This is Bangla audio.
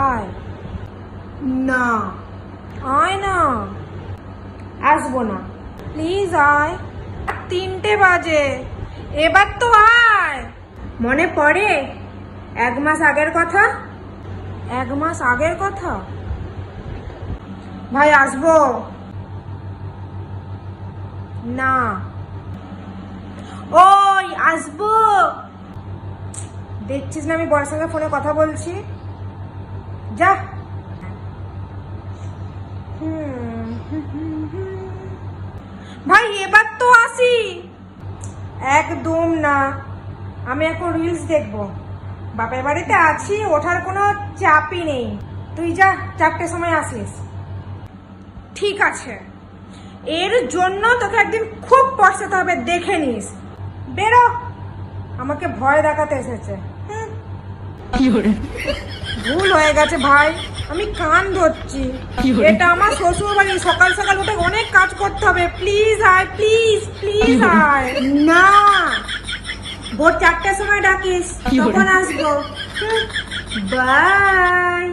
আয় না, আয় না। আসবো না, প্লিজ আয়। 3টে বাজে, এবার তো আয়। মনে পড়ে 1 মাস আগের কথা? 1 মাস আগের কথা? ভাই আসবো না। ওই আসবো। দেখছিস না আমি বড় সঙ্গে ফোনে কথা বলছি? যা। ভাই এবার তো আসি। একদম না, আমি এখন রিলস দেখবো। বাপের বাড়িতে আছি, ওঠার কোনো চাপই নেই। তুই যা, 4টের সময় আসিস। ঠিক আছে, এর জন্য তোকে একদিন খুব পস্তাতে হবে, দেখে নিস। বেরো, আমাকে ভয় দেখাতে এসেছে। ভুল হয়ে গেছে ভাই, আমি কান ধরছি। এটা আমার শ্বশুর বাড়ি, সকাল সকাল উঠে অনেক কাজ করতে হবে। প্লিজ আয়, প্লিজ প্লিজ আয় না। ভোর 4টের সময় ডাকিস, তখন আসবো। বাই।